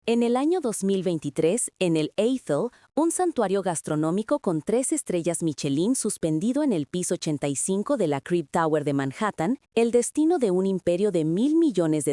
En el año 2023, en el Ethel, un santuario gastronómico con 3 estrellas Michelin suspendido en el piso 85 de la Crib Tower de Manhattan, el destino de un imperio de $1.000 millones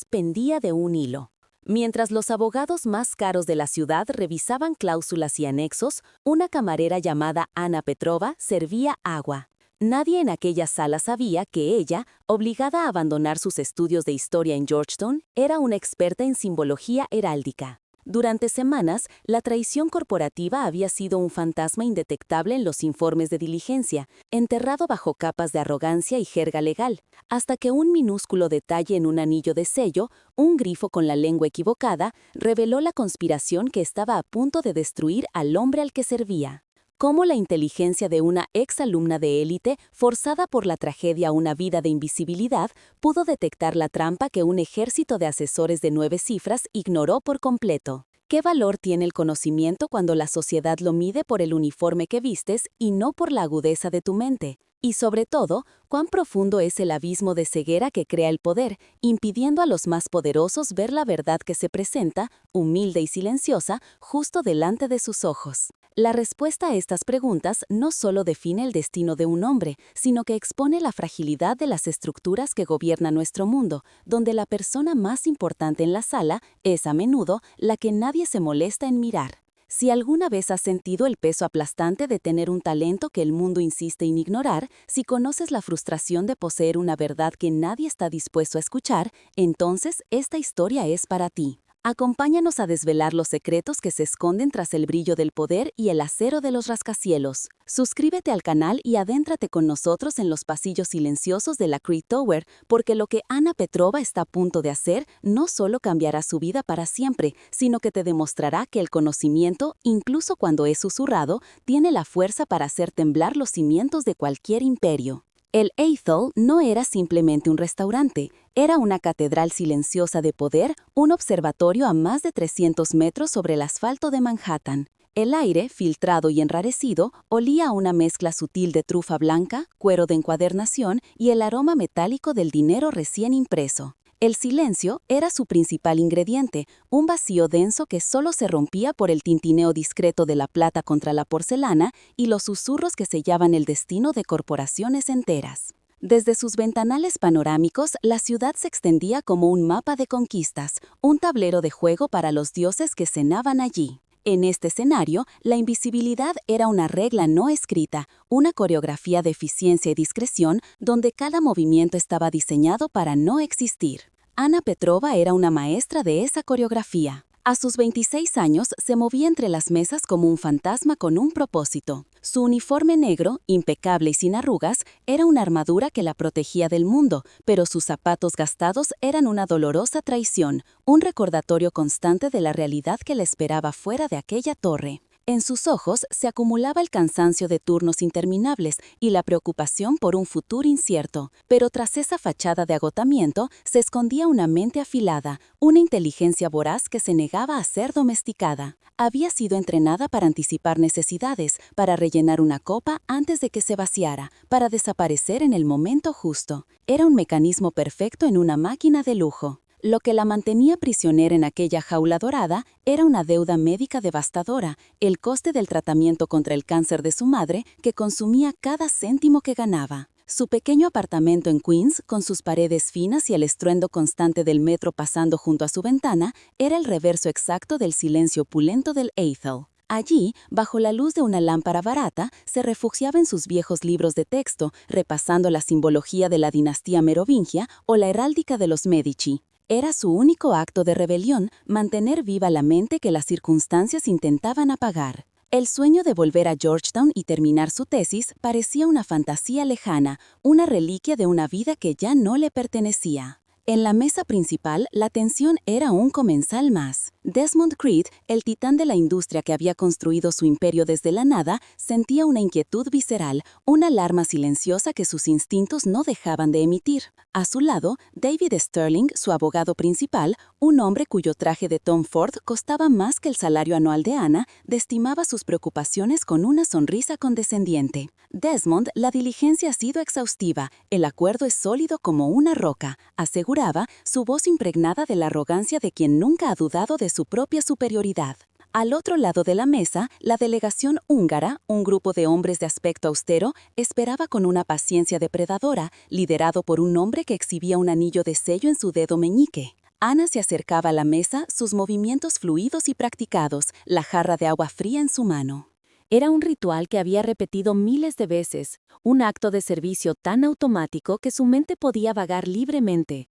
pendía de un hilo. Mientras los abogados más caros de la ciudad revisaban cláusulas y anexos, una camarera llamada Anna Petrova servía agua. Nadie en aquella sala sabía que ella, obligada a abandonar sus estudios de historia en Georgetown, era una experta en simbología heráldica. Durante semanas, la traición corporativa había sido un fantasma indetectable en los informes de diligencia, enterrado bajo capas de arrogancia y jerga legal, hasta que un minúsculo detalle en un anillo de sello, un grifo con la lengua equivocada, reveló la conspiración que estaba a punto de destruir al hombre al que servía. Cómo la inteligencia de una exalumna de élite, forzada por la tragedia a una vida de invisibilidad, pudo detectar la trampa que un ejército de asesores de 9 cifras ignoró por completo. ¿Qué valor tiene el conocimiento cuando la sociedad lo mide por el uniforme que vistes y no por la agudeza de tu mente? Y sobre todo, ¿cuán profundo es el abismo de ceguera que crea el poder, impidiendo a los más poderosos ver la verdad que se presenta, humilde y silenciosa, justo delante de sus ojos? La respuesta a estas preguntas no solo define el destino de un hombre, sino que expone la fragilidad de las estructuras que gobiernan nuestro mundo, donde la persona más importante en la sala es a menudo la que nadie se molesta en mirar. Si alguna vez has sentido el peso aplastante de tener un talento que el mundo insiste en ignorar, si conoces la frustración de poseer una verdad que nadie está dispuesto a escuchar, entonces esta historia es para ti. Acompáñanos a desvelar los secretos que se esconden tras el brillo del poder y el acero de los rascacielos. Suscríbete al canal y adéntrate con nosotros en los pasillos silenciosos de la Crib Tower, porque lo que Anna Petrova está a punto de hacer no solo cambiará su vida para siempre, sino que te demostrará que el conocimiento, incluso cuando es susurrado, tiene la fuerza para hacer temblar los cimientos de cualquier imperio. El Ethel no era simplemente un restaurante, era una catedral silenciosa de poder, un observatorio a más de 300 metros sobre el asfalto de Manhattan. El aire, filtrado y enrarecido, olía a una mezcla sutil de trufa blanca, cuero de encuadernación y el aroma metálico del dinero recién impreso. El silencio era su principal ingrediente, un vacío denso que solo se rompía por el tintineo discreto de la plata contra la porcelana y los susurros que sellaban el destino de corporaciones enteras. Desde sus ventanales panorámicos, la ciudad se extendía como un mapa de conquistas, un tablero de juego para los dioses que cenaban allí. En este escenario, la invisibilidad era una regla no escrita, una coreografía de eficiencia y discreción donde cada movimiento estaba diseñado para no existir. Anna Petrova era una maestra de esa coreografía. A sus 26 años se movía entre las mesas como un fantasma con un propósito. Su uniforme negro, impecable y sin arrugas, era una armadura que la protegía del mundo, pero sus zapatos gastados eran una dolorosa traición, un recordatorio constante de la realidad que la esperaba fuera de aquella torre. En sus ojos se acumulaba el cansancio de turnos interminables y la preocupación por un futuro incierto, pero tras esa fachada de agotamiento se escondía una mente afilada, una inteligencia voraz que se negaba a ser domesticada. Había sido entrenada para anticipar necesidades, para rellenar una copa antes de que se vaciara, para desaparecer en el momento justo. Era un mecanismo perfecto en una máquina de lujo. Lo que la mantenía prisionera en aquella jaula dorada era una deuda médica devastadora, el coste del tratamiento contra el cáncer de su madre que consumía cada céntimo que ganaba. Su pequeño apartamento en Queens, con sus paredes finas y el estruendo constante del metro pasando junto a su ventana, era el reverso exacto del silencio opulento del Ethel. Allí, bajo la luz de una lámpara barata, se refugiaba en sus viejos libros de texto, repasando la simbología de la dinastía merovingia o la heráldica de los Medici. Era su único acto de rebelión mantener viva la mente que las circunstancias intentaban apagar. El sueño de volver a Georgetown y terminar su tesis parecía una fantasía lejana, una reliquia de una vida que ya no le pertenecía. En la mesa principal, la tensión era un comensal más. Desmond Creed, el titán de la industria que había construido su imperio desde la nada, sentía una inquietud visceral, una alarma silenciosa que sus instintos no dejaban de emitir. A su lado, David Sterling, su abogado principal, un hombre cuyo traje de Tom Ford costaba más que el salario anual de Anna, destimaba sus preocupaciones con una sonrisa condescendiente. Desmond, la diligencia ha sido exhaustiva, el acuerdo es sólido como una roca, aseguraba, su voz impregnada de la arrogancia de quien nunca ha dudado de su propia superioridad. Al otro lado de la mesa, la delegación húngara, un grupo de hombres de aspecto austero, esperaba con una paciencia depredadora, liderado por un hombre que exhibía un anillo de sello en su dedo meñique. Ana se acercaba a la mesa, sus movimientos fluidos y practicados, la jarra de agua fría en su mano. Era un ritual que había repetido miles de veces, un acto de servicio tan automático que su mente podía vagar libremente.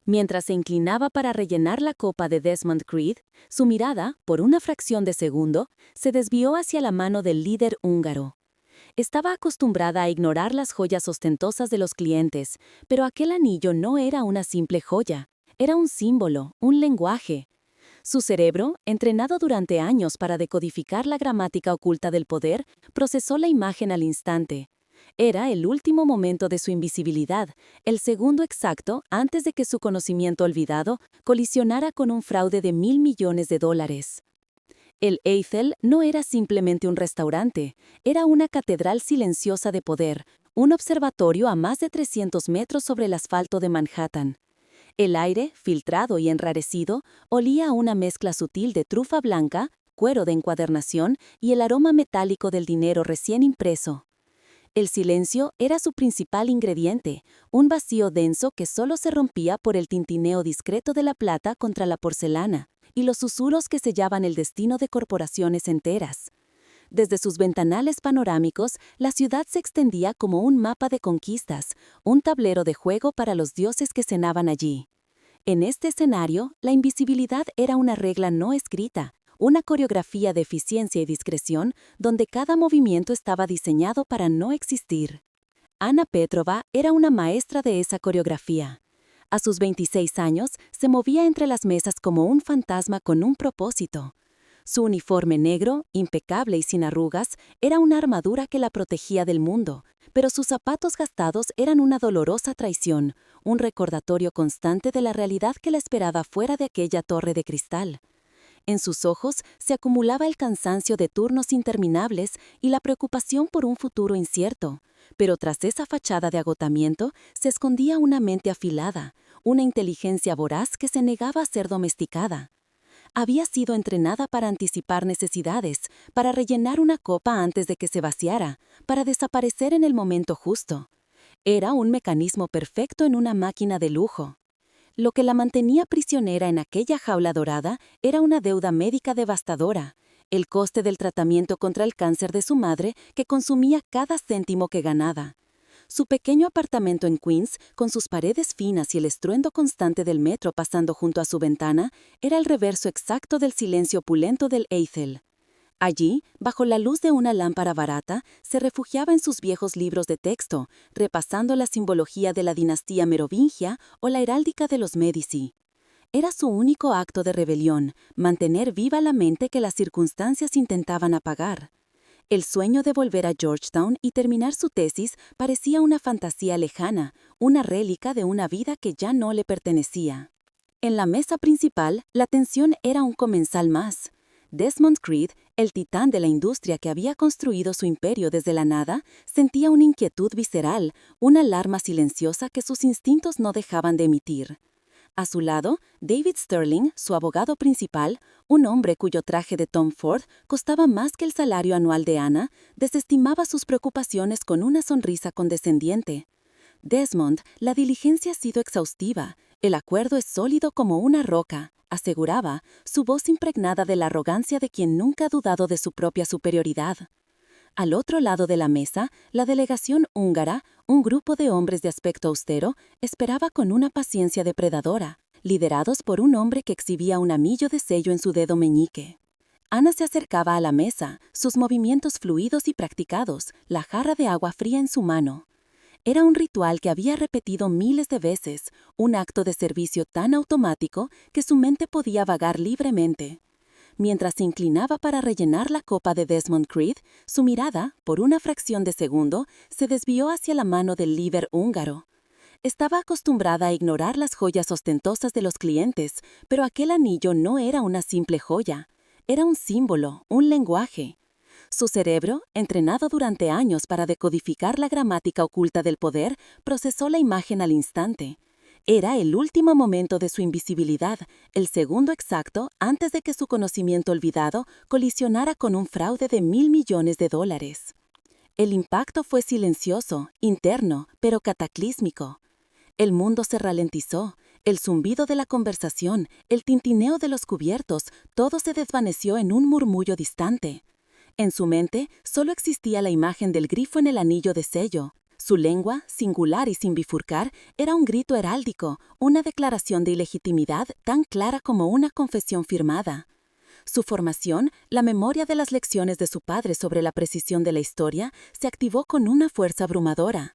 Mientras se inclinaba para rellenar la copa de Desmond Creed, su mirada, por una fracción de segundo, se desvió hacia la mano del líder húngaro. Estaba acostumbrada a ignorar las joyas ostentosas de los clientes, pero aquel anillo no era una simple joya, era un símbolo, un lenguaje. Su cerebro, entrenado durante años para decodificar la gramática oculta del poder, procesó la imagen al instante. Era el último momento de su invisibilidad, el segundo exacto antes de que su conocimiento olvidado colisionara con un fraude de $1.000 millones. El Ethel no era simplemente un restaurante, era una catedral silenciosa de poder, un observatorio a más de 300 metros sobre el asfalto de Manhattan. El aire, filtrado y enrarecido, olía a una mezcla sutil de trufa blanca, cuero de encuadernación y el aroma metálico del dinero recién impreso. El silencio era su principal ingrediente, un vacío denso que solo se rompía por el tintineo discreto de la plata contra la porcelana y los susurros que sellaban el destino de corporaciones enteras. Desde sus ventanales panorámicos, la ciudad se extendía como un mapa de conquistas, un tablero de juego para los dioses que cenaban allí. En este escenario, la invisibilidad era una regla no escrita, una coreografía de eficiencia y discreción donde cada movimiento estaba diseñado para no existir. Ana Petrova era una maestra de esa coreografía. A sus 26 años, se movía entre las mesas como un fantasma con un propósito. Su uniforme negro, impecable y sin arrugas, era una armadura que la protegía del mundo, pero sus zapatos gastados eran una dolorosa traición, un recordatorio constante de la realidad que la esperaba fuera de aquella torre de cristal. En sus ojos se acumulaba el cansancio de turnos interminables y la preocupación por un futuro incierto, pero tras esa fachada de agotamiento se escondía una mente afilada, una inteligencia voraz que se negaba a ser domesticada. Había sido entrenada para anticipar necesidades, para rellenar una copa antes de que se vaciara, para desaparecer en el momento justo. Era un mecanismo perfecto en una máquina de lujo. Lo que la mantenía prisionera en aquella jaula dorada era una deuda médica devastadora, el coste del tratamiento contra el cáncer de su madre que consumía cada céntimo que ganaba. Su pequeño apartamento en Queens, con sus paredes finas y el estruendo constante del metro pasando junto a su ventana, era el reverso exacto del silencio opulento del Ethel. Allí, bajo la luz de una lámpara barata, se refugiaba en sus viejos libros de texto, repasando la simbología de la dinastía merovingia o la heráldica de los Médici. Era su único acto de rebelión, mantener viva la mente que las circunstancias intentaban apagar. El sueño de volver a Georgetown y terminar su tesis parecía una fantasía lejana, una rélica de una vida que ya no le pertenecía. En la mesa principal, la tensión era un comensal más. Desmond Creed, el titán de la industria que había construido su imperio desde la nada, sentía una inquietud visceral, una alarma silenciosa que sus instintos no dejaban de emitir. A su lado, David Sterling, su abogado principal, un hombre cuyo traje de Tom Ford costaba más que el salario anual de Ana, desestimaba sus preocupaciones con una sonrisa condescendiente. Desmond, la diligencia ha sido exhaustiva, el acuerdo es sólido como una roca, aseguraba, su voz impregnada de la arrogancia de quien nunca ha dudado de su propia superioridad. Al otro lado de la mesa, la delegación húngara, un grupo de hombres de aspecto austero, esperaba con una paciencia depredadora, liderados por un hombre que exhibía un anillo de sello en su dedo meñique. Ana se acercaba a la mesa, sus movimientos fluidos y practicados, la jarra de agua fría en su mano. Era un ritual que había repetido miles de veces, un acto de servicio tan automático que su mente podía vagar libremente. Mientras se inclinaba para rellenar la copa de Desmond Creed, su mirada, por una fracción de segundo, se desvió hacia la mano del líder húngaro. Estaba acostumbrada a ignorar las joyas ostentosas de los clientes, pero aquel anillo no era una simple joya. Era un símbolo, un lenguaje. Su cerebro, entrenado durante años para decodificar la gramática oculta del poder, procesó la imagen al instante. Era el último momento de su invisibilidad, el segundo exacto antes de que su conocimiento olvidado colisionara con un fraude de $1.000 millones. El impacto fue silencioso, interno, pero cataclísmico. El mundo se ralentizó, el zumbido de la conversación, el tintineo de los cubiertos, todo se desvaneció en un murmullo distante. En su mente solo existía la imagen del grifo en el anillo de sello. Su lengua, singular y sin bifurcar, era un grito heráldico, una declaración de ilegitimidad tan clara como una confesión firmada. Su formación, la memoria de las lecciones de su padre sobre la precisión de la historia, se activó con una fuerza abrumadora.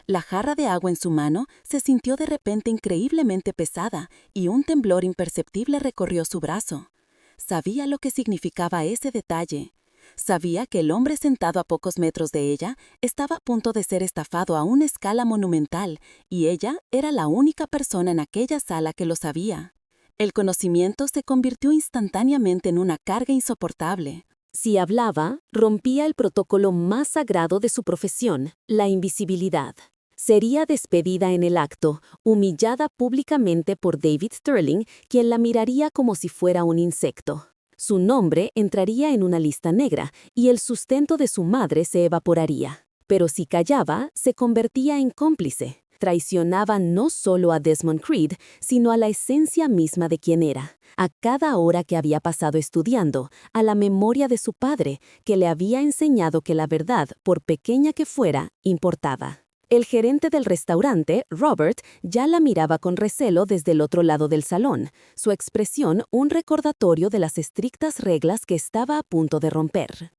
La jarra de agua en su mano se sintió de repente increíblemente pesada y un temblor imperceptible recorrió su brazo. Sabía lo que significaba ese detalle. Sabía que el hombre sentado a pocos metros de ella estaba a punto de ser estafado a una escala monumental y ella era la única persona en aquella sala que lo sabía. El conocimiento se convirtió instantáneamente en una carga insoportable. Si hablaba, rompía el protocolo más sagrado de su profesión, la invisibilidad. Sería despedida en el acto, humillada públicamente por David Sterling, quien la miraría como si fuera un insecto. Su nombre entraría en una lista negra y el sustento de su madre se evaporaría. Pero si callaba, se convertía en cómplice. Traicionaba no solo a Desmond Creed, sino a la esencia misma de quien era, a cada hora que había pasado estudiando, a la memoria de su padre, que le había enseñado que la verdad, por pequeña que fuera, importaba. El gerente del restaurante, Robert, ya la miraba con recelo desde el otro lado del salón, su expresión un recordatorio de las estrictas reglas que estaba a punto de romper.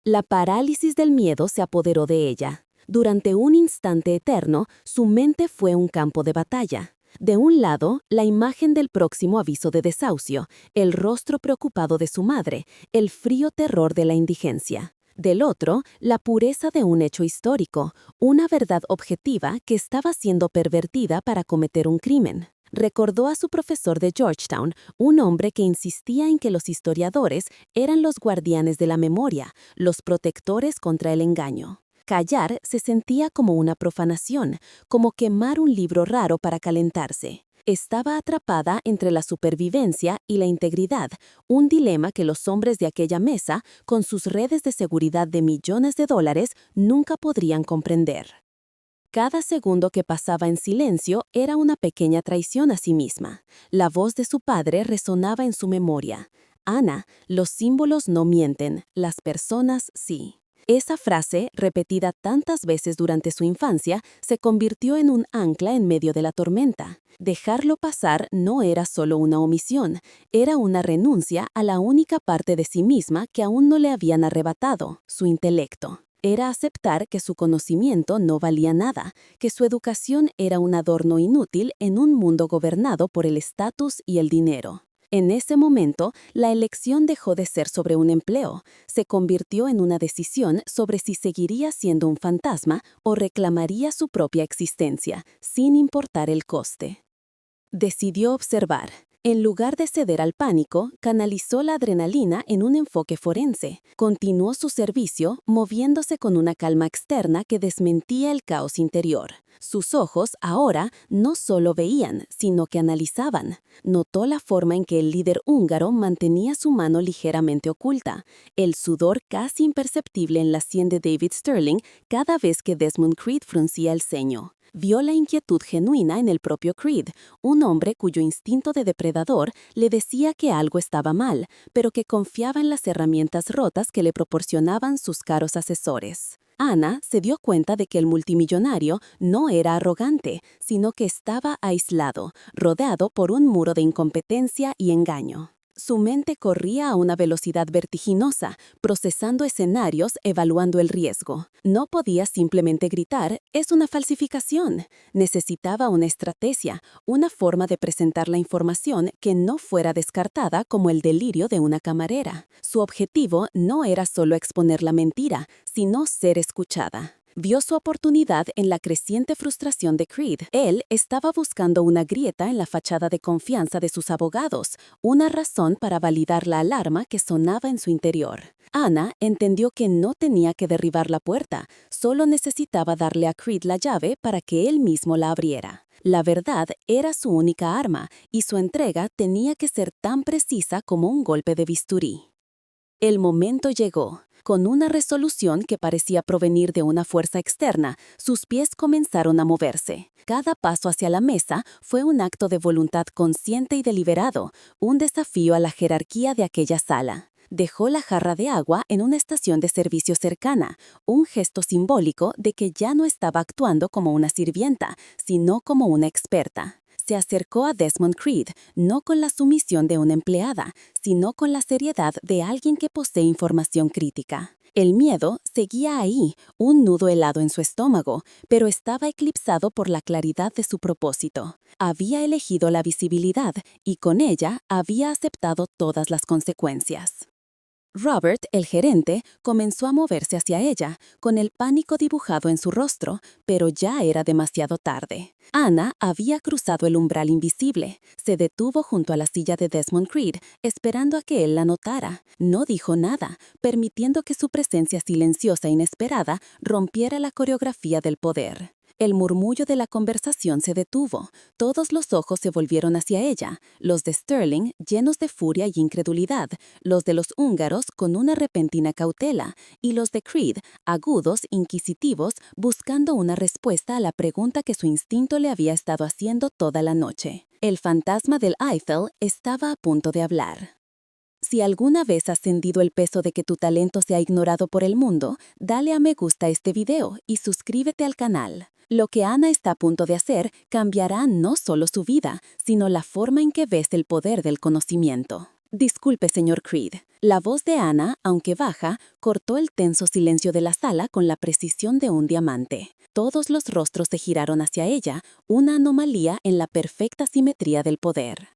La parálisis del miedo se apoderó de ella. Durante un instante eterno, su mente fue un campo de batalla. De un lado, la imagen del próximo aviso de desahucio, el rostro preocupado de su madre, el frío terror de la indigencia. Del otro, la pureza de un hecho histórico, una verdad objetiva que estaba siendo pervertida para cometer un crimen. Recordó a su profesor de Georgetown, un hombre que insistía en que los historiadores eran los guardianes de la memoria, los protectores contra el engaño. Callar se sentía como una profanación, como quemar un libro raro para calentarse. Estaba atrapada entre la supervivencia y la integridad, un dilema que los hombres de aquella mesa, con sus redes de seguridad de millones de dólares, nunca podrían comprender. Cada segundo que pasaba en silencio era una pequeña traición a sí misma. La voz de su padre resonaba en su memoria. Ana, los símbolos no mienten, las personas sí. Esa frase, repetida tantas veces durante su infancia, se convirtió en un ancla en medio de la tormenta. Dejarlo pasar no era solo una omisión, era una renuncia a la única parte de sí misma que aún no le habían arrebatado, su intelecto. Era aceptar que su conocimiento no valía nada, que su educación era un adorno inútil en un mundo gobernado por el estatus y el dinero. En ese momento, la elección dejó de ser sobre un empleo, se convirtió en una decisión sobre si seguiría siendo un fantasma o reclamaría su propia existencia, sin importar el coste. Decidió observar. En lugar de ceder al pánico, canalizó la adrenalina en un enfoque forense. Continuó su servicio, moviéndose con una calma externa que desmentía el caos interior. Sus ojos ahora no solo veían, sino que analizaban. Notó la forma en que el líder húngaro mantenía su mano ligeramente oculta, el sudor casi imperceptible en la sien de David Sterling cada vez que Desmond Creed fruncía el ceño. Vio la inquietud genuina en el propio Creed, un hombre cuyo instinto de depredador le decía que algo estaba mal, pero que confiaba en las herramientas rotas que le proporcionaban sus caros asesores. Ana se dio cuenta de que el multimillonario no era arrogante, sino que estaba aislado, rodeado por un muro de incompetencia y engaño. Su mente corría a una velocidad vertiginosa, procesando escenarios, evaluando el riesgo. No podía simplemente gritar, es una falsificación. Necesitaba una estrategia, una forma de presentar la información que no fuera descartada como el delirio de una camarera. Su objetivo no era solo exponer la mentira, sino ser escuchada. Vio su oportunidad en la creciente frustración de Creed. Él estaba buscando una grieta en la fachada de confianza de sus abogados, una razón para validar la alarma que sonaba en su interior. Anna entendió que no tenía que derribar la puerta, solo necesitaba darle a Creed la llave para que él mismo la abriera. La verdad era su única arma, y su entrega tenía que ser tan precisa como un golpe de bisturí. El momento llegó. Con una resolución que parecía provenir de una fuerza externa, sus pies comenzaron a moverse. Cada paso hacia la mesa fue un acto de voluntad consciente y deliberado, un desafío a la jerarquía de aquella sala. Dejó la jarra de agua en una estación de servicio cercana, un gesto simbólico de que ya no estaba actuando como una sirvienta, sino como una experta. Se acercó a Desmond Creed, no con la sumisión de una empleada, sino con la seriedad de alguien que posee información crítica. El miedo seguía ahí, un nudo helado en su estómago, pero estaba eclipsado por la claridad de su propósito. Había elegido la visibilidad y con ella había aceptado todas las consecuencias. Robert, el gerente, comenzó a moverse hacia ella, con el pánico dibujado en su rostro, pero ya era demasiado tarde. Anna había cruzado el umbral invisible. Se detuvo junto a la silla de Desmond Creed, esperando a que él la notara. No dijo nada, permitiendo que su presencia silenciosa e inesperada rompiera la coreografía del poder. El murmullo de la conversación se detuvo. Todos los ojos se volvieron hacia ella, los de Sterling llenos de furia y incredulidad, los de los húngaros con una repentina cautela, y los de Creed, agudos, inquisitivos, buscando una respuesta a la pregunta que su instinto le había estado haciendo toda la noche. El fantasma del Eiffel estaba a punto de hablar. Si alguna vez has sentido el peso de que tu talento sea ignorado por el mundo, dale a me gusta a este video y suscríbete al canal. Lo que Anna está a punto de hacer cambiará no solo su vida, sino la forma en que ves el poder del conocimiento. Disculpe, señor Creed. La voz de Anna, aunque baja, cortó el tenso silencio de la sala con la precisión de un diamante. Todos los rostros se giraron hacia ella, una anomalía en la perfecta simetría del poder.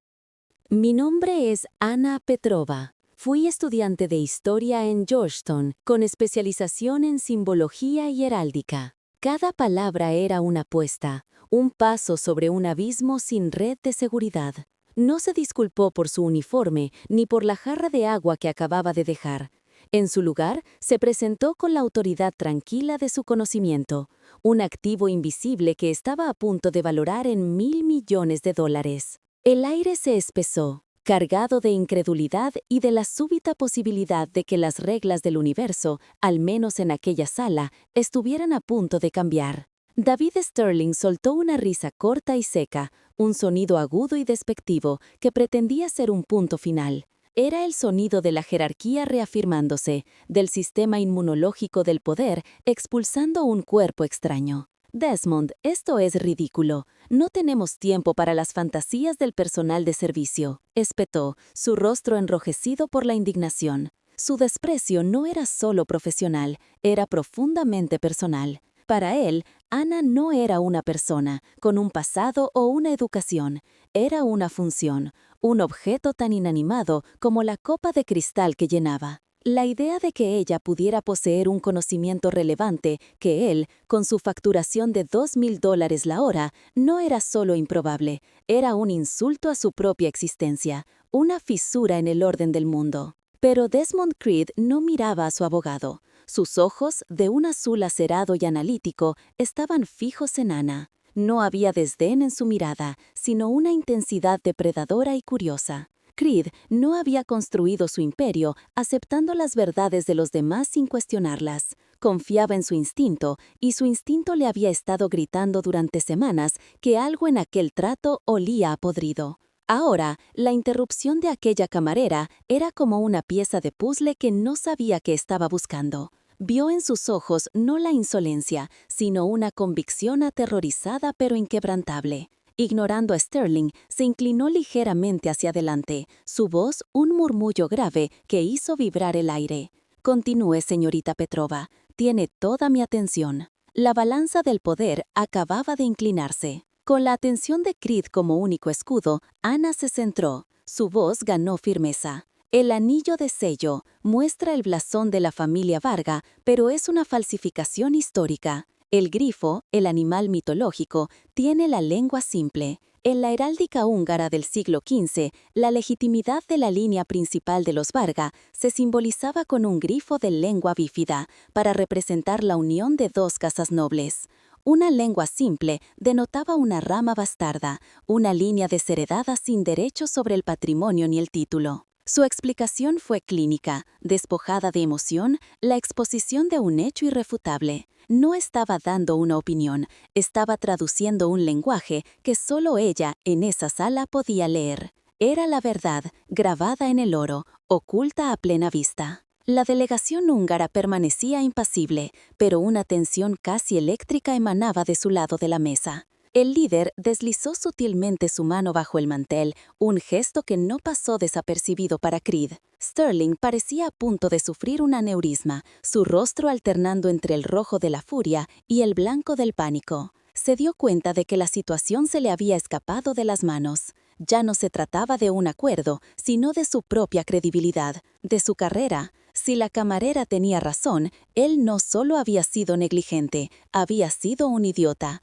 Mi nombre es Anna Petrova. Fui estudiante de historia en Georgetown, con especialización en simbología y heráldica. Cada palabra era una apuesta, un paso sobre un abismo sin red de seguridad. No se disculpó por su uniforme ni por la jarra de agua que acababa de dejar. En su lugar, se presentó con la autoridad tranquila de su conocimiento, un activo invisible que estaba a punto de valorar en $1.000 millones. El aire se espesó, cargado de incredulidad y de la súbita posibilidad de que las reglas del universo, al menos en aquella sala, estuvieran a punto de cambiar. David Sterling soltó una risa corta y seca, un sonido agudo y despectivo que pretendía ser un punto final. Era el sonido de la jerarquía reafirmándose, del sistema inmunológico del poder expulsando un cuerpo extraño. Desmond, esto es ridículo. No tenemos tiempo para las fantasías del personal de servicio, espetó, su rostro enrojecido por la indignación. Su desprecio no era solo profesional, era profundamente personal. Para él, Anna no era una persona, con un pasado o una educación. Era una función, un objeto tan inanimado como la copa de cristal que llenaba. La idea de que ella pudiera poseer un conocimiento relevante que él, con su facturación de $2.000 la hora, no era solo improbable, era un insulto a su propia existencia, una fisura en el orden del mundo. Pero Desmond Creed no miraba a su abogado. Sus ojos, de un azul acerado y analítico, estaban fijos en Anna. No había desdén en su mirada, sino una intensidad depredadora y curiosa. Creed no había construido su imperio aceptando las verdades de los demás sin cuestionarlas. Confiaba en su instinto, y su instinto le había estado gritando durante semanas que algo en aquel trato olía a podrido. Ahora, la interrupción de aquella camarera era como una pieza de puzzle que no sabía que estaba buscando. Vio en sus ojos no la insolencia, sino una convicción aterrorizada pero inquebrantable. Ignorando a Sterling, se inclinó ligeramente hacia adelante, su voz un murmullo grave que hizo vibrar el aire. Continúe, señorita Petrova, tiene toda mi atención. La balanza del poder acababa de inclinarse. Con la atención de Creed como único escudo, Anna se centró. Su voz ganó firmeza. El anillo de sello muestra el blasón de la familia Varga, pero es una falsificación histórica. El grifo, el animal mitológico, tiene la lengua simple. En la heráldica húngara del siglo XV, la legitimidad de la línea principal de los Varga se simbolizaba con un grifo de lengua bífida, para representar la unión de dos casas nobles. Una lengua simple denotaba una rama bastarda, una línea desheredada sin derecho sobre el patrimonio ni el título. Su explicación fue clínica, despojada de emoción, la exposición de un hecho irrefutable. No estaba dando una opinión, estaba traduciendo un lenguaje que solo ella, en esa sala, podía leer. Era la verdad, grabada en el oro, oculta a plena vista. La delegación húngara permanecía impasible, pero una tensión casi eléctrica emanaba de su lado de la mesa. El líder deslizó sutilmente su mano bajo el mantel, un gesto que no pasó desapercibido para Creed. Sterling parecía a punto de sufrir un aneurisma, su rostro alternando entre el rojo de la furia y el blanco del pánico. Se dio cuenta de que la situación se le había escapado de las manos. Ya no se trataba de un acuerdo, sino de su propia credibilidad, de su carrera. Si la camarera tenía razón, él no solo había sido negligente, había sido un idiota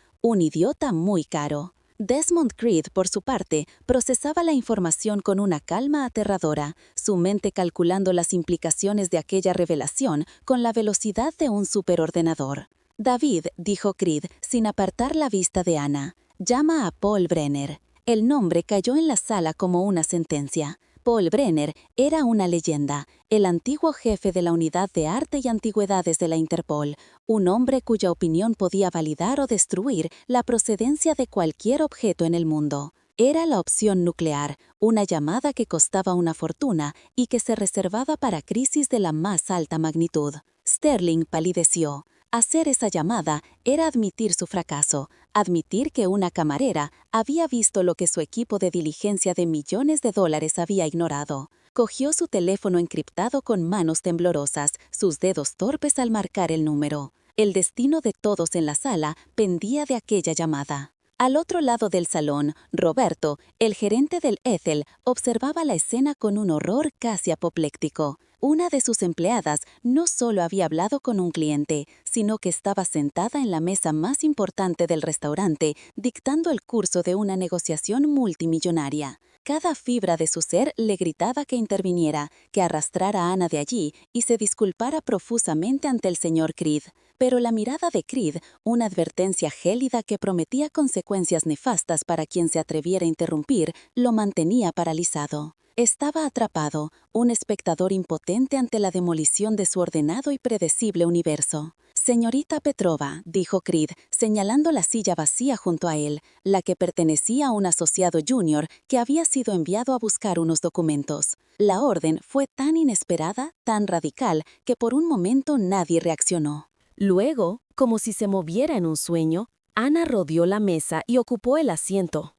muy caro. Desmond Creed, por su parte, procesaba la información con una calma aterradora, su mente calculando las implicaciones de aquella revelación con la velocidad de un superordenador. David, dijo Creed, sin apartar la vista de Anna, llama a Paul Brenner. El nombre cayó en la sala como una sentencia. Paul Brenner era una leyenda, el antiguo jefe de la Unidad de Arte y Antigüedades de la Interpol, un hombre cuya opinión podía validar o destruir la procedencia de cualquier objeto en el mundo. Era la opción nuclear, una llamada que costaba una fortuna y que se reservaba para crisis de la más alta magnitud. Sterling palideció. Hacer esa llamada era admitir su fracaso, admitir que una camarera había visto lo que su equipo de diligencia de millones de dólares había ignorado. Cogió su teléfono encriptado con manos temblorosas, sus dedos torpes al marcar el número. El destino de todos en la sala pendía de aquella llamada. Al otro lado del salón, Roberto, el gerente del Ethel, observaba la escena con un horror casi apopléctico. Una de sus empleadas no solo había hablado con un cliente, sino que estaba sentada en la mesa más importante del restaurante, dictando el curso de una negociación multimillonaria. Cada fibra de su ser le gritaba que interviniera, que arrastrara a Anna de allí y se disculpara profusamente ante el señor Creed. Pero la mirada de Creed, una advertencia gélida que prometía consecuencias nefastas para quien se atreviera a interrumpir, lo mantenía paralizado. Estaba atrapado, un espectador impotente ante la demolición de su ordenado y predecible universo. «Señorita Petrova», dijo Creed, señalando la silla vacía junto a él, la que pertenecía a un asociado junior que había sido enviado a buscar unos documentos. La orden fue tan inesperada, tan radical, que por un momento nadie reaccionó. Luego, como si se moviera en un sueño, Anna rodeó la mesa y ocupó el asiento.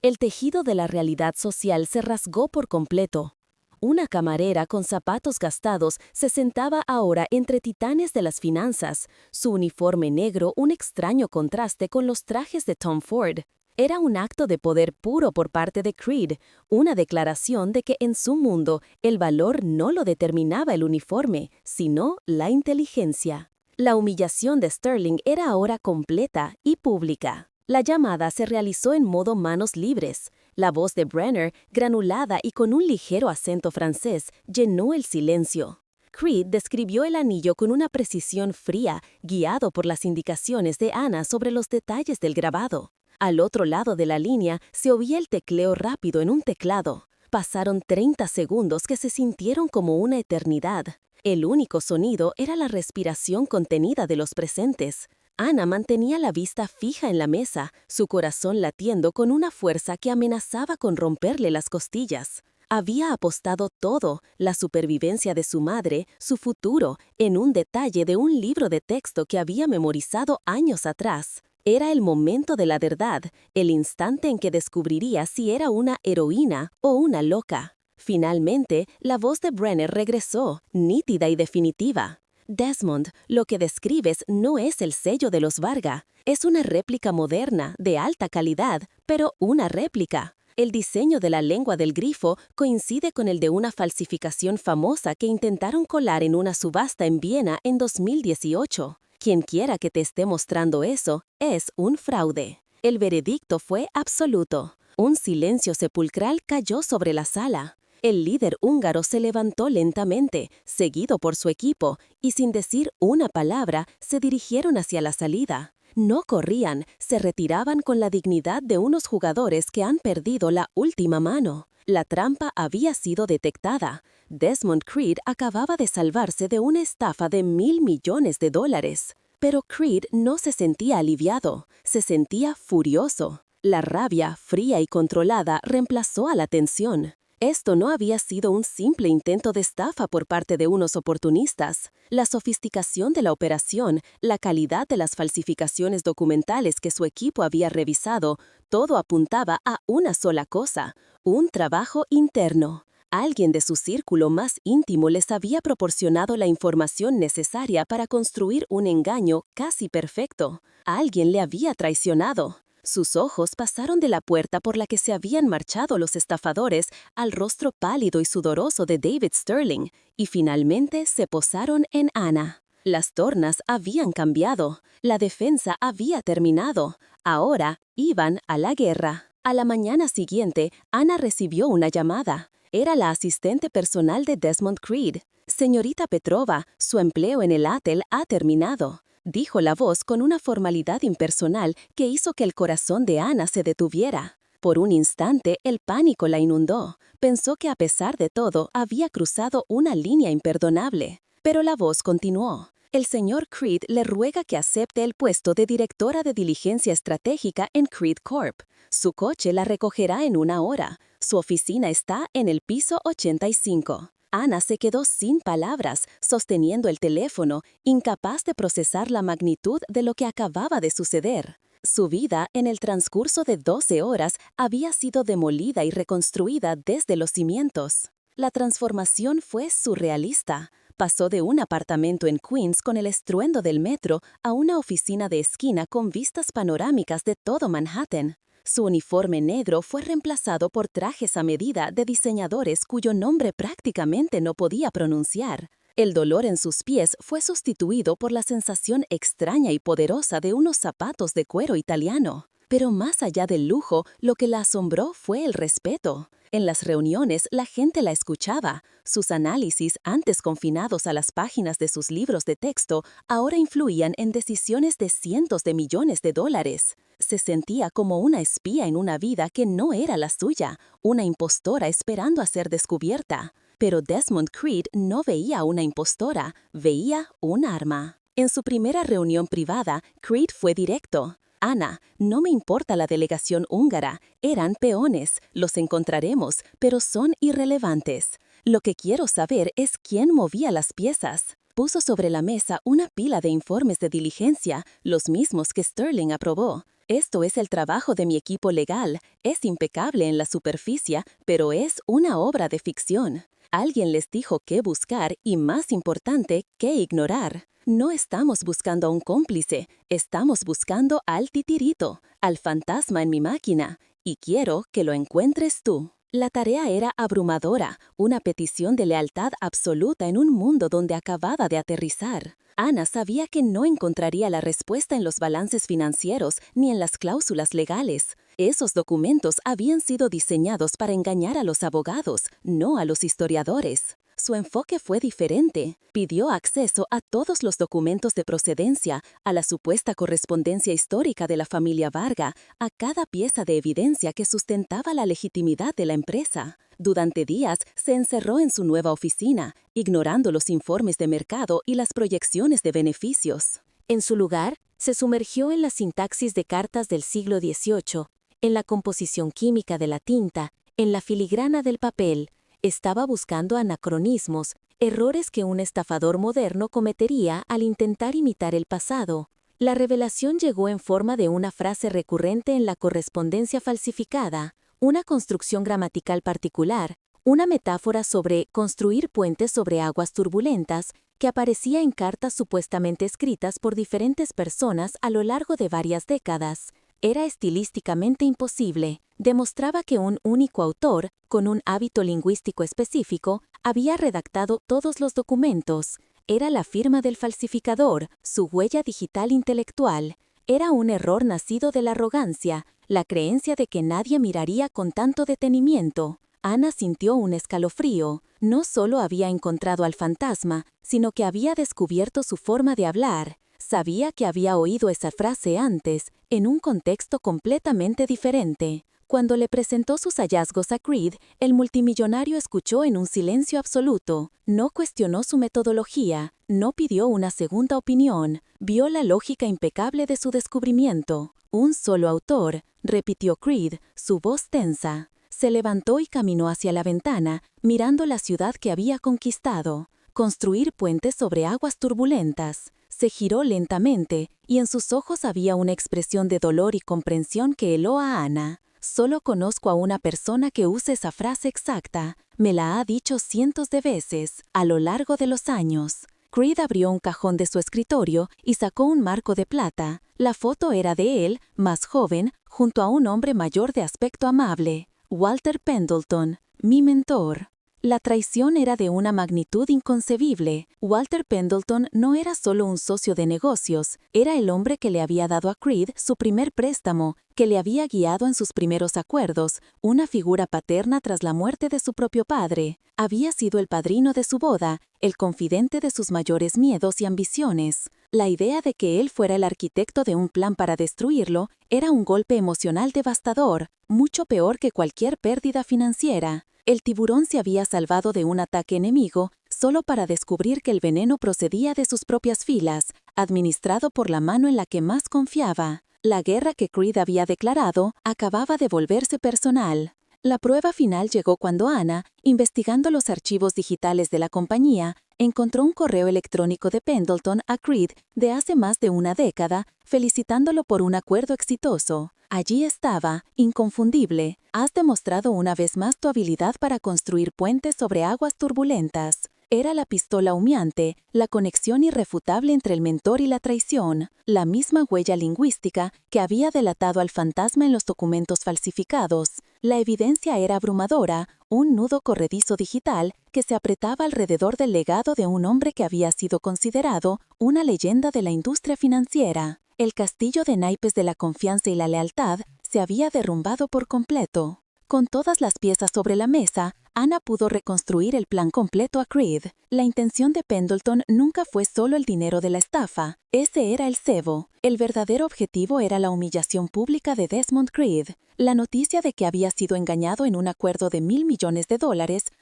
El tejido de la realidad social se rasgó por completo. Una camarera con zapatos gastados se sentaba ahora entre titanes de las finanzas, su uniforme negro un extraño contraste con los trajes de Tom Ford. Era un acto de poder puro por parte de Creed, una declaración de que en su mundo el valor no lo determinaba el uniforme, sino la inteligencia. La humillación de Sterling era ahora completa y pública. La llamada se realizó en modo manos libres. La voz de Brenner, granulada y con un ligero acento francés, llenó el silencio. Creed describió el anillo con una precisión fría, guiado por las indicaciones de Anna sobre los detalles del grabado. Al otro lado de la línea se oía el tecleo rápido en un teclado. Pasaron 30 segundos que se sintieron como una eternidad. El único sonido era la respiración contenida de los presentes. Anna mantenía la vista fija en la mesa, su corazón latiendo con una fuerza que amenazaba con romperle las costillas. Había apostado todo, la supervivencia de su madre, su futuro, en un detalle de un libro de texto que había memorizado años atrás. Era el momento de la verdad, el instante en que descubriría si era una heroína o una loca. Finalmente, la voz de Brenner regresó, nítida y definitiva. «Desmond, lo que describes no es el sello de los Varga. Es una réplica moderna, de alta calidad, pero una réplica. El diseño de la lengua del grifo coincide con el de una falsificación famosa que intentaron colar en una subasta en Viena en 2018. Quien quiera que te esté mostrando eso es un fraude. El veredicto fue absoluto. Un silencio sepulcral cayó sobre la sala. El líder húngaro se levantó lentamente, seguido por su equipo, y sin decir una palabra, se dirigieron hacia la salida. No corrían, se retiraban con la dignidad de unos jugadores que han perdido la última mano. La trampa había sido detectada. Desmond Creed acababa de salvarse de una estafa de $1.000 millones. Pero Creed no se sentía aliviado, se sentía furioso. La rabia, fría y controlada, reemplazó a la tensión. Esto no había sido un simple intento de estafa por parte de unos oportunistas. La sofisticación de la operación, la calidad de las falsificaciones documentales que su equipo había revisado, todo apuntaba a una sola cosa: un trabajo interno. Alguien de su círculo más íntimo les había proporcionado la información necesaria para construir un engaño casi perfecto. Alguien le había traicionado. Sus ojos pasaron de la puerta por la que se habían marchado los estafadores al rostro pálido y sudoroso de David Sterling, y finalmente se posaron en Anna. Las tornas habían cambiado, la defensa había terminado, ahora iban a la guerra. A la mañana siguiente, Anna recibió una llamada. Era la asistente personal de Desmond Creed. «Señorita Petrova, su empleo en el Attel ha terminado», dijo la voz con una formalidad impersonal que hizo que el corazón de Anna se detuviera. Por un instante, el pánico la inundó. Pensó que a pesar de todo, había cruzado una línea imperdonable. Pero la voz continuó. «El señor Creed le ruega que acepte el puesto de directora de diligencia estratégica en Creed Corp. Su coche la recogerá en 1 hora. Su oficina está en el piso 85». Anna se quedó sin palabras, sosteniendo el teléfono, incapaz de procesar la magnitud de lo que acababa de suceder. Su vida, en el transcurso de 12 horas, había sido demolida y reconstruida desde los cimientos. La transformación fue surrealista. Pasó de un apartamento en Queens con el estruendo del metro a una oficina de esquina con vistas panorámicas de todo Manhattan. Su uniforme negro fue reemplazado por trajes a medida de diseñadores cuyo nombre prácticamente no podía pronunciar. El dolor en sus pies fue sustituido por la sensación extraña y poderosa de unos zapatos de cuero italiano. Pero más allá del lujo, lo que la asombró fue el respeto. En las reuniones, la gente la escuchaba. Sus análisis, antes confinados a las páginas de sus libros de texto, ahora influían en decisiones de cientos de millones de dólares. Se sentía como una espía en una vida que no era la suya, una impostora esperando a ser descubierta. Pero Desmond Creed no veía una impostora, veía un arma. En su primera reunión privada, Creed fue directo. «Anna, no me importa la delegación húngara, eran peones, los encontraremos, pero son irrelevantes. Lo que quiero saber es quién movía las piezas». Puso sobre la mesa una pila de informes de diligencia, los mismos que Sterling aprobó. «Esto es el trabajo de mi equipo legal, es impecable en la superficie, pero es una obra de ficción. Alguien les dijo qué buscar y, más importante, qué ignorar. No estamos buscando a un cómplice, estamos buscando al titirito, al fantasma en mi máquina, y quiero que lo encuentres tú». La tarea era abrumadora, una petición de lealtad absoluta en un mundo donde acababa de aterrizar. Anna sabía que no encontraría la respuesta en los balances financieros ni en las cláusulas legales. Esos documentos habían sido diseñados para engañar a los abogados, no a los historiadores. Su enfoque fue diferente. Pidió acceso a todos los documentos de procedencia, a la supuesta correspondencia histórica de la familia Varga, a cada pieza de evidencia que sustentaba la legitimidad de la empresa. Durante días se encerró en su nueva oficina, ignorando los informes de mercado y las proyecciones de beneficios. En su lugar, se sumergió en la sintaxis de cartas del siglo XVIII, en la composición química de la tinta, en la filigrana del papel. Estaba buscando anacronismos, errores que un estafador moderno cometería al intentar imitar el pasado. La revelación llegó en forma de una frase recurrente en la correspondencia falsificada, una construcción gramatical particular, una metáfora sobre construir puentes sobre aguas turbulentas que aparecía en cartas supuestamente escritas por diferentes personas a lo largo de varias décadas. Era estilísticamente imposible. Demostraba que un único autor, con un hábito lingüístico específico, había redactado todos los documentos. Era la firma del falsificador, su huella digital intelectual. Era un error nacido de la arrogancia, la creencia de que nadie miraría con tanto detenimiento. Ana sintió un escalofrío. No solo había encontrado al fantasma, sino que había descubierto su forma de hablar. Sabía que había oído esa frase antes, en un contexto completamente diferente. Cuando le presentó sus hallazgos a Creed, el multimillonario escuchó en un silencio absoluto. No cuestionó su metodología, no pidió una segunda opinión, vio la lógica impecable de su descubrimiento. Un solo autor, repitió Creed, su voz tensa. Se levantó y caminó hacia la ventana, mirando la ciudad que había conquistado. Construir puentes sobre aguas turbulentas. Se giró lentamente, y en sus ojos había una expresión de dolor y comprensión que heló a Ana. Solo conozco a una persona que use esa frase exacta. Me la ha dicho cientos de veces, a lo largo de los años. Creed abrió un cajón de su escritorio y sacó un marco de plata. La foto era de él, más joven, junto a un hombre mayor de aspecto amable. Walter Pendleton, mi mentor. La traición era de una magnitud inconcebible. Walter Pendleton no era solo un socio de negocios, era el hombre que le había dado a Creed su primer préstamo, que le había guiado en sus primeros acuerdos, una figura paterna tras la muerte de su propio padre. Había sido el padrino de su boda, el confidente de sus mayores miedos y ambiciones. La idea de que él fuera el arquitecto de un plan para destruirlo era un golpe emocional devastador, mucho peor que cualquier pérdida financiera. El tiburón se había salvado de un ataque enemigo solo para descubrir que el veneno procedía de sus propias filas, administrado por la mano en la que más confiaba. La guerra que Creed había declarado acababa de volverse personal. La prueba final llegó cuando Ana, investigando los archivos digitales de la compañía, encontró un correo electrónico de Pendleton a Creed de hace más de una década, felicitándolo por un acuerdo exitoso. Allí estaba, inconfundible: has demostrado una vez más tu habilidad para construir puentes sobre aguas turbulentas. Era la pistola humeante, la conexión irrefutable entre el mentor y la traición, la misma huella lingüística que había delatado al fantasma en los documentos falsificados. La evidencia era abrumadora, un nudo corredizo digital que se apretaba alrededor del legado de un hombre que había sido considerado una leyenda de la industria financiera. El castillo de naipes de la confianza y la lealtad se había derrumbado por completo. Con todas las piezas sobre la mesa, Ana pudo reconstruir el plan completo a Creed. La intención de Pendleton nunca fue solo el dinero de la estafa, ese era el cebo. El verdadero objetivo era la humillación pública de Desmond Creed. La noticia de que había sido engañado en un acuerdo de $1.000 millones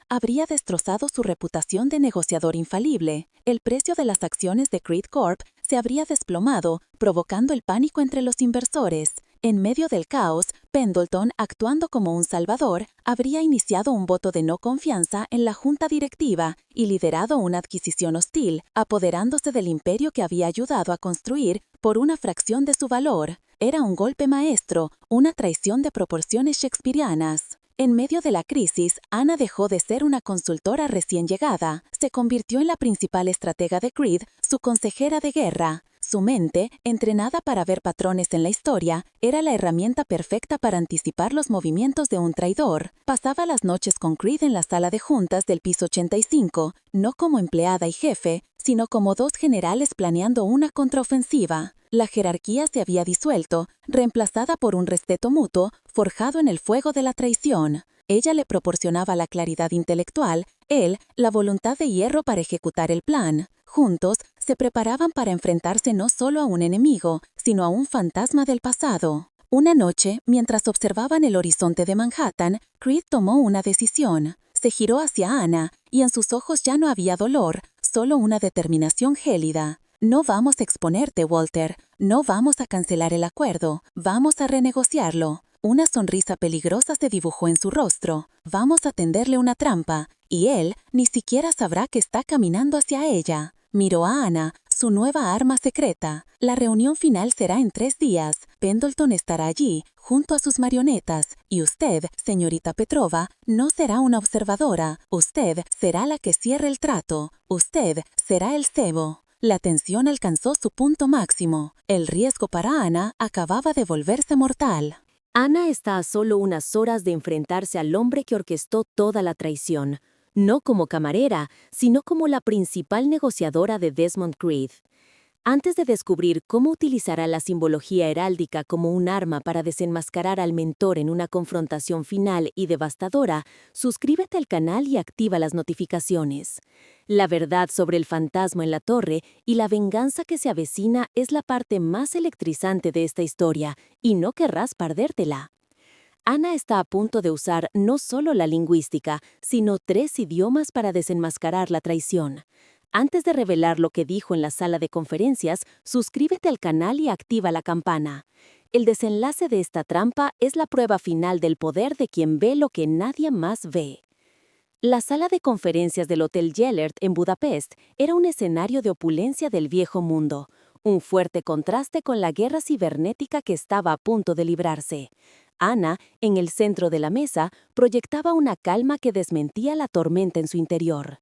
habría destrozado su reputación de negociador infalible. El precio de las acciones de Creed Corp se habría desplomado, provocando el pánico entre los inversores. En medio del caos, Pendleton, actuando como un salvador, habría iniciado un voto de no confianza en la junta directiva y liderado una adquisición hostil, apoderándose del imperio que había ayudado a construir por una fracción de su valor. Era un golpe maestro, una traición de proporciones shakespearianas. En medio de la crisis, Ana dejó de ser una consultora recién llegada. Se convirtió en la principal estratega de Creed, su consejera de guerra. Su mente, entrenada para ver patrones en la historia, era la herramienta perfecta para anticipar los movimientos de un traidor. Pasaba las noches con Creed en la sala de juntas del piso 85, no como empleada y jefe, sino como dos generales planeando una contraofensiva. La jerarquía se había disuelto, reemplazada por un respeto mutuo forjado en el fuego de la traición. Ella le proporcionaba la claridad intelectual, él la voluntad de hierro para ejecutar el plan. Juntos, se preparaban para enfrentarse no solo a un enemigo, sino a un fantasma del pasado. Una noche, mientras observaban el horizonte de Manhattan, Creed tomó una decisión. Se giró hacia Ana, y en sus ojos ya no había dolor, solo una determinación gélida. No vamos a exponerte, Walter. No vamos a cancelar el acuerdo. Vamos a renegociarlo. Una sonrisa peligrosa se dibujó en su rostro. Vamos a tenderle una trampa, y él ni siquiera sabrá que está caminando hacia ella. Miró a Ana, su nueva arma secreta. La reunión final será en 3 días. Pendleton estará allí, junto a sus marionetas, y usted, señorita Petrova, no será una observadora. Usted será la que cierre el trato. Usted será el cebo. La tensión alcanzó su punto máximo. El riesgo para Ana acababa de volverse mortal. Ana está a solo unas horas de enfrentarse al hombre que orquestó toda la traición, no como camarera, sino como la principal negociadora de Desmond Creed. Antes de descubrir cómo utilizará la simbología heráldica como un arma para desenmascarar al mentor en una confrontación final y devastadora, suscríbete al canal y activa las notificaciones. La verdad sobre el fantasma en la torre y la venganza que se avecina es la parte más electrizante de esta historia, y no querrás perdértela. Ana está a punto de usar no solo la lingüística, sino 3 idiomas para desenmascarar la traición. Antes de revelar lo que dijo en la sala de conferencias, suscríbete al canal y activa la campana. El desenlace de esta trampa es la prueba final del poder de quien ve lo que nadie más ve. La sala de conferencias del Hotel Gellert en Budapest era un escenario de opulencia del viejo mundo, un fuerte contraste con la guerra cibernética que estaba a punto de librarse. Ana, en el centro de la mesa, proyectaba una calma que desmentía la tormenta en su interior.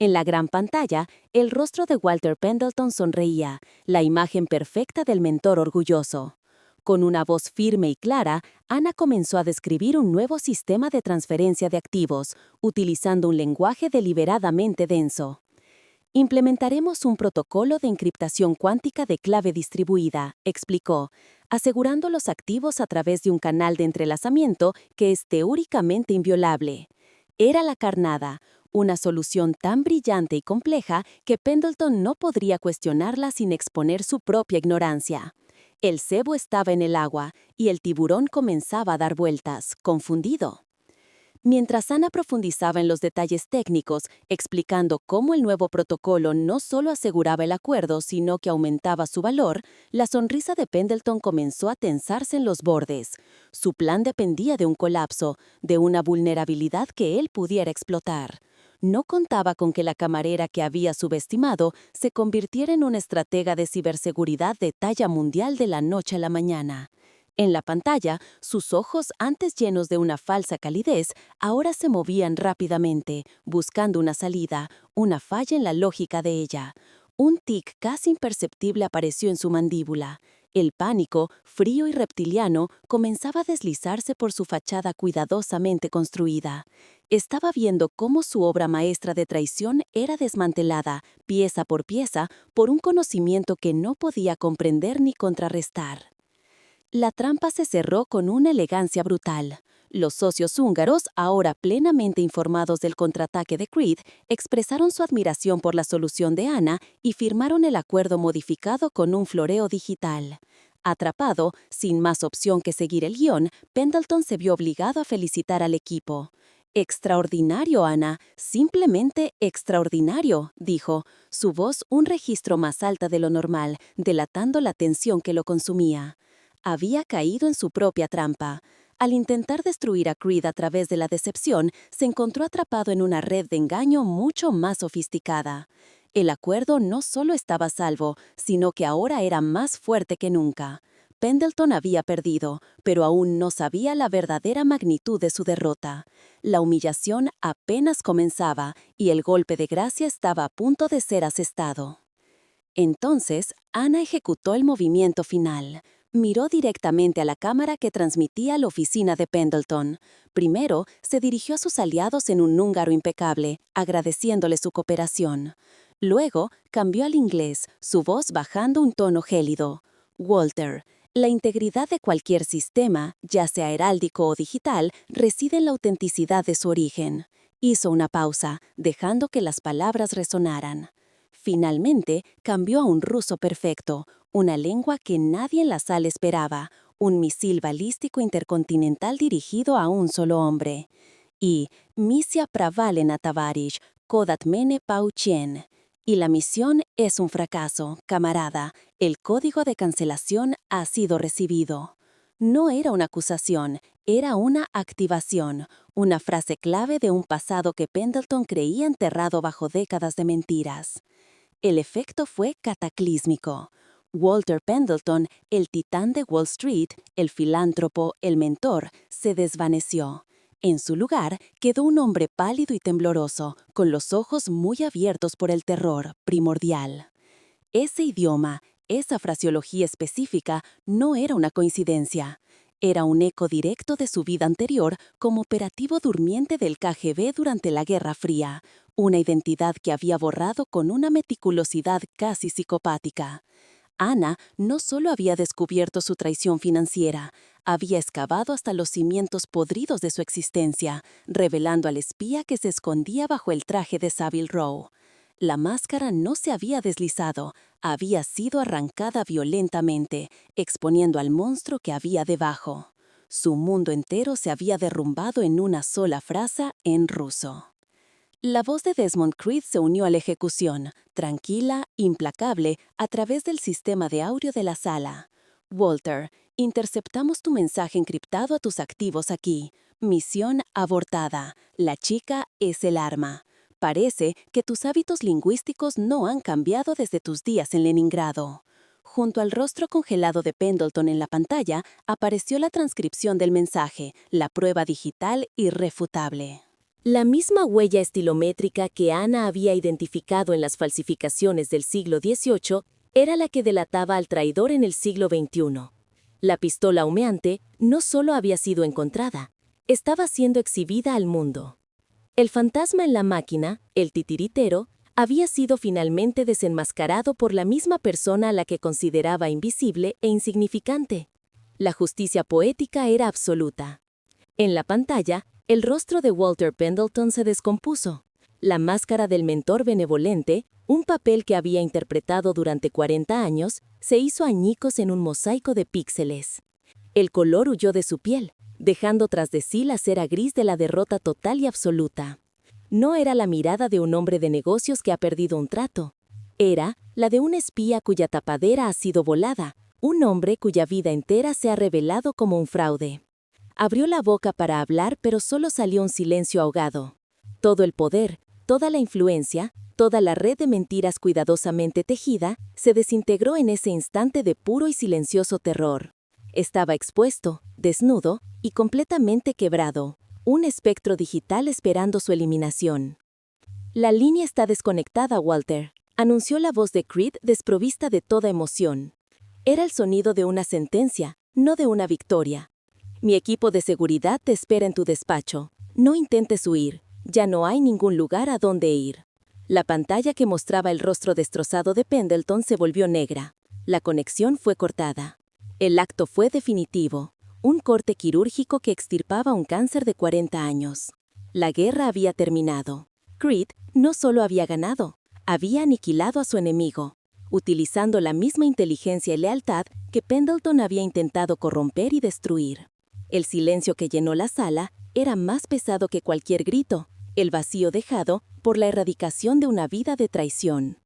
En la gran pantalla, el rostro de Walter Pendleton sonreía, la imagen perfecta del mentor orgulloso. Con una voz firme y clara, Ana comenzó a describir un nuevo sistema de transferencia de activos, utilizando un lenguaje deliberadamente denso. Implementaremos un protocolo de encriptación cuántica de clave distribuida, explicó, asegurando los activos a través de un canal de entrelazamiento que es teóricamente inviolable. Era la carnada, una solución tan brillante y compleja que Pendleton no podría cuestionarla sin exponer su propia ignorancia. El cebo estaba en el agua y el tiburón comenzaba a dar vueltas, confundido. Mientras Ana profundizaba en los detalles técnicos, explicando cómo el nuevo protocolo no solo aseguraba el acuerdo, sino que aumentaba su valor, la sonrisa de Pendleton comenzó a tensarse en los bordes. Su plan dependía de un colapso, de una vulnerabilidad que él pudiera explotar. No contaba con que la camarera que había subestimado se convirtiera en una estratega de ciberseguridad de talla mundial de la noche a la mañana. En la pantalla, sus ojos, antes llenos de una falsa calidez, ahora se movían rápidamente, buscando una salida, una falla en la lógica de ella. Un tic casi imperceptible apareció en su mandíbula. El pánico, frío y reptiliano, comenzaba a deslizarse por su fachada cuidadosamente construida. Estaba viendo cómo su obra maestra de traición era desmantelada, pieza por pieza, por un conocimiento que no podía comprender ni contrarrestar. La trampa se cerró con una elegancia brutal. Los socios húngaros, ahora plenamente informados del contraataque de Creed, expresaron su admiración por la solución de Ana y firmaron el acuerdo modificado con un floreo digital. Atrapado, sin más opción que seguir el guión, Pendleton se vio obligado a felicitar al equipo. «Extraordinario, Ana, simplemente extraordinario», dijo, su voz un registro más alta de lo normal, delatando la tensión que lo consumía. Había caído en su propia trampa. Al intentar destruir a Creed a través de la decepción, se encontró atrapado en una red de engaño mucho más sofisticada. El acuerdo no solo estaba a salvo, sino que ahora era más fuerte que nunca. Pendleton había perdido, pero aún no sabía la verdadera magnitud de su derrota. La humillación apenas comenzaba y el golpe de gracia estaba a punto de ser asestado. Entonces, Ana ejecutó el movimiento final. Miró directamente a la cámara que transmitía a la oficina de Pendleton. Primero, se dirigió a sus aliados en un húngaro impecable, agradeciéndole su cooperación. Luego, cambió al inglés, su voz bajando un tono gélido. Walter, la integridad de cualquier sistema, ya sea heráldico o digital, reside en la autenticidad de su origen. Hizo una pausa, dejando que las palabras resonaran. Finalmente, cambió a un ruso perfecto, una lengua que nadie en la sala esperaba, un misil balístico intercontinental dirigido a un solo hombre. Y Misia pravalena tavarish, kodat mene pauchien. Y la misión es un fracaso, camarada. El código de cancelación ha sido recibido. No era una acusación, era una activación, una frase clave de un pasado que Pendleton creía enterrado bajo décadas de mentiras. El efecto fue cataclísmico. Walter Pendleton, el titán de Wall Street, el filántropo, el mentor, se desvaneció. En su lugar quedó un hombre pálido y tembloroso, con los ojos muy abiertos por el terror primordial. Ese idioma, esa fraseología específica, no era una coincidencia. Era un eco directo de su vida anterior como operativo durmiente del KGB durante la Guerra Fría, una identidad que había borrado con una meticulosidad casi psicopática. Ana no solo había descubierto su traición financiera, había excavado hasta los cimientos podridos de su existencia, revelando al espía que se escondía bajo el traje de Savile Row. La máscara no se había deslizado, había sido arrancada violentamente, exponiendo al monstruo que había debajo. Su mundo entero se había derrumbado en una sola frase en ruso. La voz de Desmond Creed se unió a la ejecución, tranquila, implacable, a través del sistema de audio de la sala. Walter, interceptamos tu mensaje encriptado a tus activos aquí. Misión abortada. La chica es el arma. Parece que tus hábitos lingüísticos no han cambiado desde tus días en Leningrado. Junto al rostro congelado de Pendleton en la pantalla, apareció la transcripción del mensaje, la prueba digital irrefutable. La misma huella estilométrica que Ana había identificado en las falsificaciones del siglo XVIII era la que delataba al traidor en el siglo XXI. La pistola humeante no solo había sido encontrada, estaba siendo exhibida al mundo. El fantasma en la máquina, el titiritero, había sido finalmente desenmascarado por la misma persona a la que consideraba invisible e insignificante. La justicia poética era absoluta. En la pantalla, el rostro de Walter Pendleton se descompuso. La máscara del mentor benevolente, un papel que había interpretado durante 40 años, se hizo añicos en un mosaico de píxeles. El color huyó de su piel, dejando tras de sí la cera gris de la derrota total y absoluta. No era la mirada de un hombre de negocios que ha perdido un trato. Era la de un espía cuya tapadera ha sido volada, un hombre cuya vida entera se ha revelado como un fraude. Abrió la boca para hablar, pero solo salió un silencio ahogado. Todo el poder, toda la influencia, toda la red de mentiras cuidadosamente tejida, se desintegró en ese instante de puro y silencioso terror. Estaba expuesto, desnudo y completamente quebrado, un espectro digital esperando su eliminación. La línea está desconectada, Walter, anunció la voz de Creed desprovista de toda emoción. Era el sonido de una sentencia, no de una victoria. Mi equipo de seguridad te espera en tu despacho. No intentes huir, ya no hay ningún lugar a donde ir. La pantalla que mostraba el rostro destrozado de Pendleton se volvió negra. La conexión fue cortada. El acto fue definitivo, un corte quirúrgico que extirpaba un cáncer de 40 años. La guerra había terminado. Creed no solo había ganado, había aniquilado a su enemigo, utilizando la misma inteligencia y lealtad que Pendleton había intentado corromper y destruir. El silencio que llenó la sala era más pesado que cualquier grito, el vacío dejado por la erradicación de una vida de traición.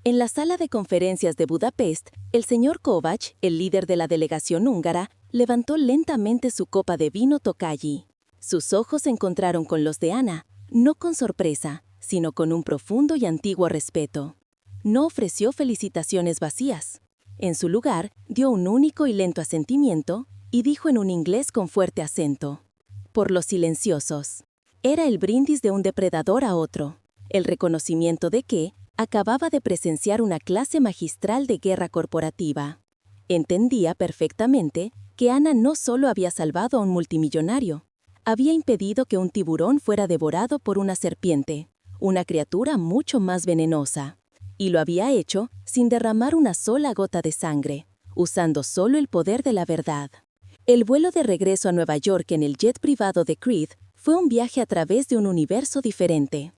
En la sala de conferencias de Budapest, el señor Kovács, el líder de la delegación húngara, levantó lentamente su copa de vino Tokaji. Sus ojos se encontraron con los de Ana, no con sorpresa, sino con un profundo y antiguo respeto. No ofreció felicitaciones vacías. En su lugar, dio un único y lento asentimiento y dijo en un inglés con fuerte acento: por los silenciosos. Era el brindis de un depredador a otro, el reconocimiento de que acababa de presenciar una clase magistral de guerra corporativa. Entendía perfectamente que Ana no solo había salvado a un multimillonario, había impedido que un tiburón fuera devorado por una serpiente, una criatura mucho más venenosa, y lo había hecho sin derramar una sola gota de sangre, usando solo el poder de la verdad. El vuelo de regreso a Nueva York en el jet privado de Creed fue un viaje a través de un universo diferente.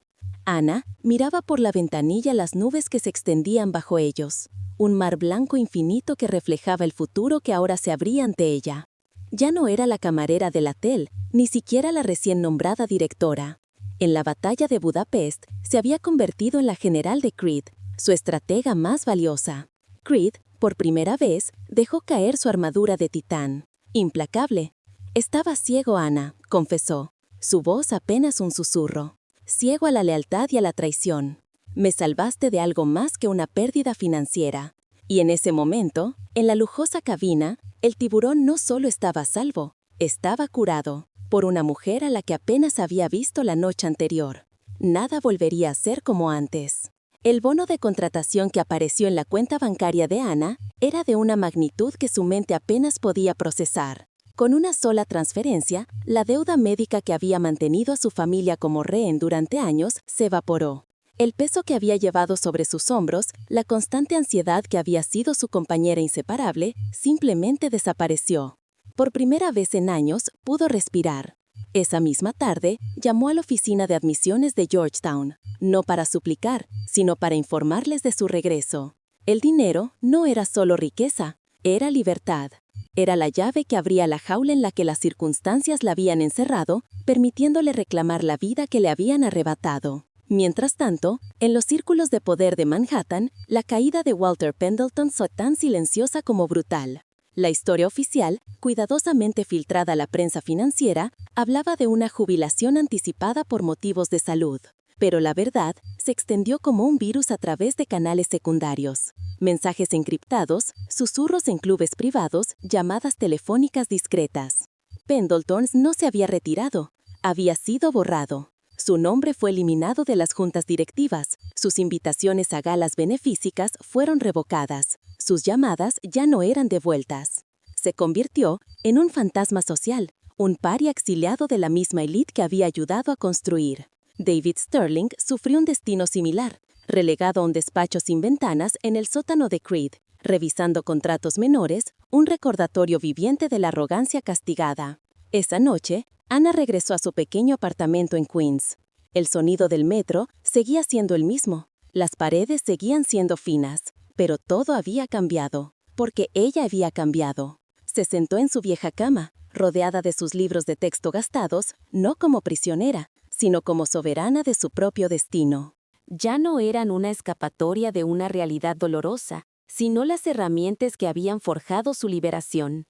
Ana miraba por la ventanilla las nubes que se extendían bajo ellos, un mar blanco infinito que reflejaba el futuro que ahora se abría ante ella. Ya no era la camarera del hotel, ni siquiera la recién nombrada directora. En la batalla de Budapest se había convertido en la general de Creed, su estratega más valiosa. Creed, por primera vez, dejó caer su armadura de titán. Implacable. Estaba ciego, Ana, confesó, su voz apenas un susurro. Ciego a la lealtad y a la traición. Me salvaste de algo más que una pérdida financiera. Y en ese momento, en la lujosa cabina, el tiburón no solo estaba a salvo, estaba curado por una mujer a la que apenas había visto la noche anterior. Nada volvería a ser como antes. El bono de contratación que apareció en la cuenta bancaria de Ana era de una magnitud que su mente apenas podía procesar. Con una sola transferencia, la deuda médica que había mantenido a su familia como rehén durante años se evaporó. El peso que había llevado sobre sus hombros, la constante ansiedad que había sido su compañera inseparable, simplemente desapareció. Por primera vez en años, pudo respirar. Esa misma tarde, llamó a la oficina de admisiones de Georgetown, no para suplicar, sino para informarles de su regreso. El dinero no era solo riqueza, era libertad. Era la llave que abría la jaula en la que las circunstancias la habían encerrado, permitiéndole reclamar la vida que le habían arrebatado. Mientras tanto, en los círculos de poder de Manhattan, la caída de Walter Pendleton fue tan silenciosa como brutal. La historia oficial, cuidadosamente filtrada a la prensa financiera, hablaba de una jubilación anticipada por motivos de salud. Pero la verdad se extendió como un virus a través de canales secundarios. Mensajes encriptados, susurros en clubes privados, llamadas telefónicas discretas. Pendleton no se había retirado, había sido borrado. Su nombre fue eliminado de las juntas directivas, sus invitaciones a galas beneficas fueron revocadas, sus llamadas ya no eran devueltas. Se convirtió en un fantasma social, un paria exiliado de la misma élite que había ayudado a construir. David Sterling sufrió un destino similar, relegado a un despacho sin ventanas en el sótano de Creed, revisando contratos menores, un recordatorio viviente de la arrogancia castigada. Esa noche, Ana regresó a su pequeño apartamento en Queens. El sonido del metro seguía siendo el mismo, las paredes seguían siendo finas, pero todo había cambiado, porque ella había cambiado. Se sentó en su vieja cama, rodeada de sus libros de texto gastados, no como prisionera, sino como soberana de su propio destino. Ya no eran una escapatoria de una realidad dolorosa, sino las herramientas que habían forjado su liberación.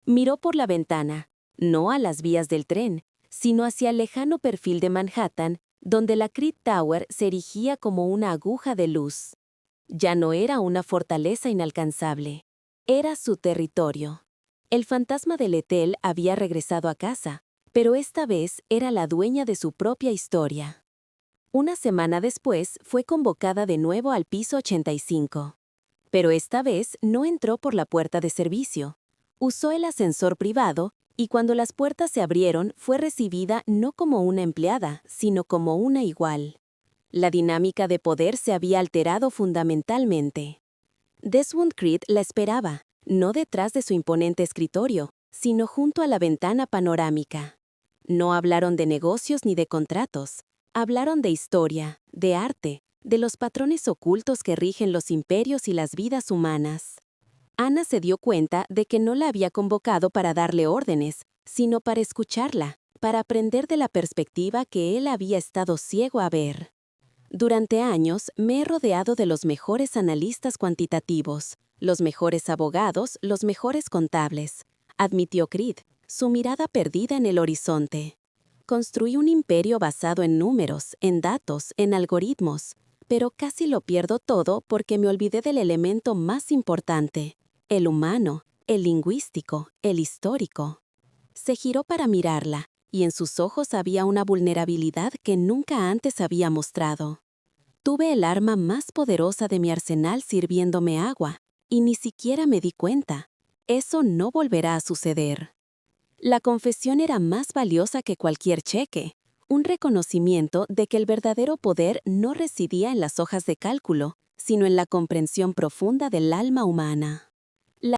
Miró por la ventana, no a las vías del tren, sino hacia el lejano perfil de Manhattan, donde la Creed Tower se erigía como una aguja de luz. Ya no era una fortaleza inalcanzable, era su territorio. El fantasma del Ethel había regresado a casa, pero esta vez era la dueña de su propia historia. Una semana después fue convocada de nuevo al piso 85. Pero esta vez no entró por la puerta de servicio. Usó el ascensor privado y cuando las puertas se abrieron fue recibida no como una empleada, sino como una igual. La dinámica de poder se había alterado fundamentalmente. Desmond Creed la esperaba, no detrás de su imponente escritorio, sino junto a la ventana panorámica. No hablaron de negocios ni de contratos. Hablaron de historia, de arte, de los patrones ocultos que rigen los imperios y las vidas humanas. Ana se dio cuenta de que no la había convocado para darle órdenes, sino para escucharla, para aprender de la perspectiva que él había estado ciego a ver. Durante años me he rodeado de los mejores analistas cuantitativos, los mejores abogados, los mejores contables, admitió Creed, su mirada perdida en el horizonte. Construí un imperio basado en números, en datos, en algoritmos, pero casi lo pierdo todo porque me olvidé del elemento más importante, el humano, el lingüístico, el histórico. Se giró para mirarla, y en sus ojos había una vulnerabilidad que nunca antes había mostrado. Tuve el arma más poderosa de mi arsenal sirviéndome agua, y ni siquiera me di cuenta. Eso no volverá a suceder. La confesión era más valiosa que cualquier cheque, un reconocimiento de que el verdadero poder no residía en las hojas de cálculo, sino en la comprensión profunda del alma humana.